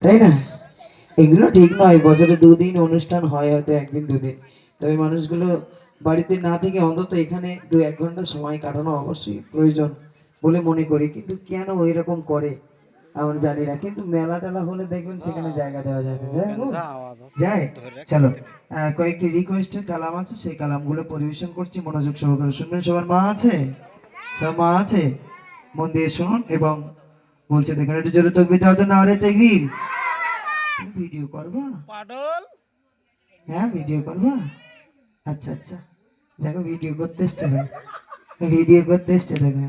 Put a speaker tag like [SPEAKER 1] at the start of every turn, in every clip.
[SPEAKER 1] তাই না? এগুলো ঠিক নয়, বছরে দুদিন অনুষ্ঠান হয়, হয়তো একদিন দুদিন, তবে মানুষগুলো বাড়িতে না থেকে অন্তত এখানে 2-1 ঘন্টা সময় কাটানো অবশ্যই প্রয়োজন বলে মনে করি। কিন্তু কেন এরকম করে আমরা জানি না, কিন্তু মেলা টেলা হলে দেখবেন সেখানে জায়গা দেওয়া যায় না, যায় গো? যায়। চলো, কয়েকটি রিকোয়েস্টের কালাম আছে, সেই কালামগুলো পরিবেশন করছি, মনোযোগ সহকারে শুনবেন। সবার মা আছে? সব মা আছে? মন দিয়ে শুনুন এবং বলছে দেখেন, একটু জোরে তকবির দাও তো, না রে তকবির। তুমি ভিডিও করবা? হ্যাঁ ভিডিও করবা? আচ্ছা আচ্ছা, দেখো ভিডিও করতে এসছে ভাই, ভিডিও করতে এসছে দেখো।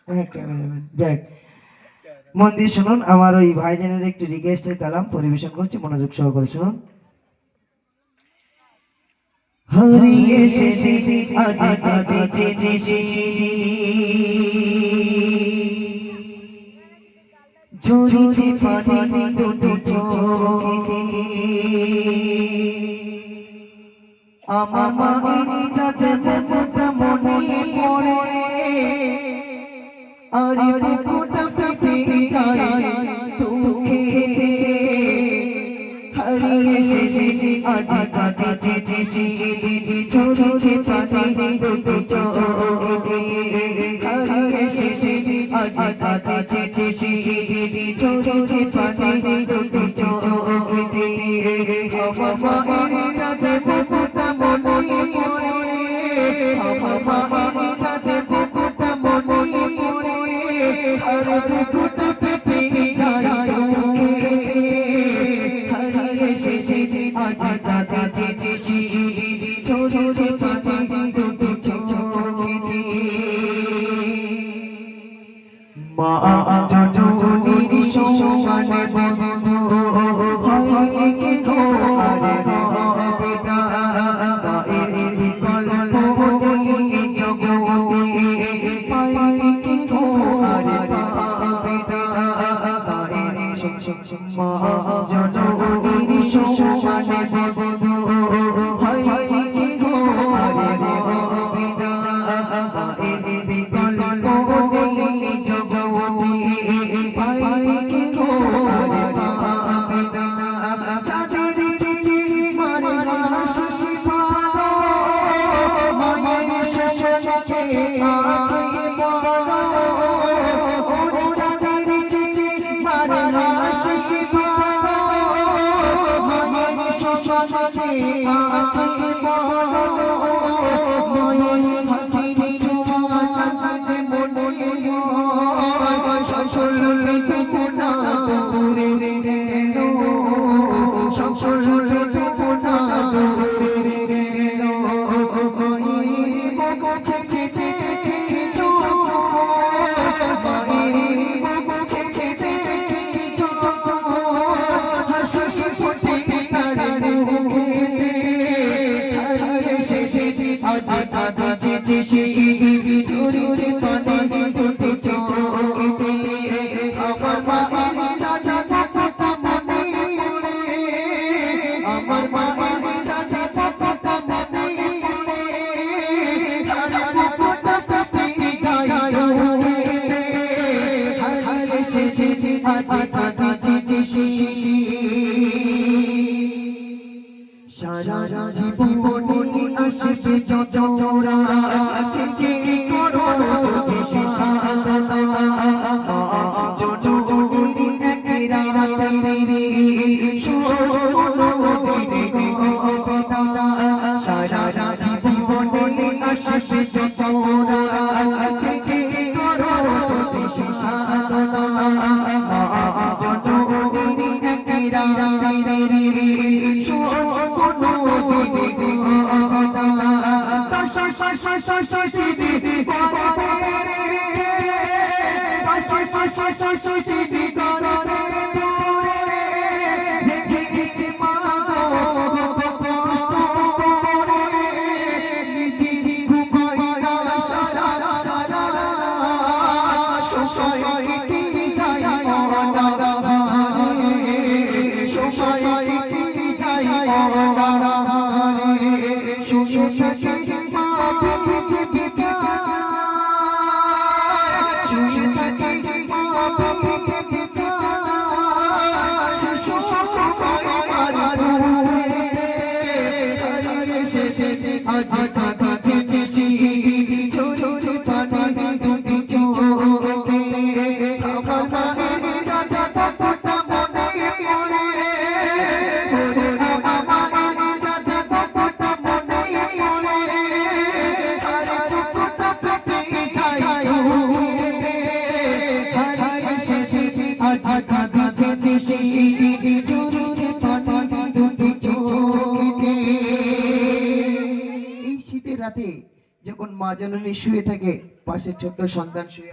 [SPEAKER 1] হ্যাঁ ক্যামেরাম্যান, যাক মন দিয়ে শুনুন, আমার ওই ভাইজানের একটু রিকোয়েস্টের কালাম পরিবেশন করছি, মনোযোগ সহকারে শুনুন। হারিয়ে শেষে আজ কাঁদিছে ঝরিছে পানি দুটো চোখে, আমার মায়ের চাচা মনে পড়ে, আর বুকুটা ফেটে যায় দুঃখেতে। হারিয়ে শেষে আজ কাঁদিছে ঝরিছে পানি দুটো চোখে, হারিয়ে শেষে আজ কাঁদিছে ঝরিছে পানি দুটো চোখে। আমার মায়ের চাচা বুকুটা মনে পড়ে, আমার মায়ের চাচা বুকুটা মনে পড়ে, আর বুকুটা ফেটে যায় দুঃখে। হারিয়ে শেষে আজ কাঁদিছে ঝরিছে পানি দুটো চোখে। মা জননীর সমান বন্ধু হয় কে গো, আরে রবে না মায়ের বিকল্প নেই জগতে, পায় কে গো, আরে রবে না মায়ের। মা জননীর সমান বন্ধু হয় কে গো, আরে রবে না মায়ের বিকল্প নেই জগতে, পায় কে গো, আরে রবে না। চাচার চেয়ে মারে হাসিস ভালো, মায়ের শোষণকে আছে বলো, ওরে চাচার চেয়ে মারে হাসিস ভালো, মায়ের শোষণকে আছে বলো, মায়ের হাতের ছোঁয়া লাগলে মনে হয় সকল দেবো না দূরে গেল, সকল দেবো না দূরে গেল। মায়ের কাছে যেতে মায়ের কাছে যেতে হাসি ফোটে তার মুখেতে। হারিয়ে শেষে আজ কাঁদিছে ঝরিছে পানি দুটো চোখেতে। আমার মায়ের চাচা চাচাটা মনে পড়ে, আমার মায়ের চাচা চাচাটা মনে পড়ে, আর বুকুটা ফেটে যায় দুঃখেতে। হারিয়ে শেষে আজ কাঁদিছে সারা জীবনে আসবে যত রাত থেকে করো যদি সাধনা, জননীর এক রাতের কোনো দিন হবে না। সারা জীবনে আসবে যত রাত থেকে করো যদি সাধনা, জননীর এক রাতের রেখে ঝরছে পানি দুটি চোখেতে। এই শীতের রাতে যখন মা জননী শুয়ে থাকে, পাশে ছোট্ট সন্তান শুয়ে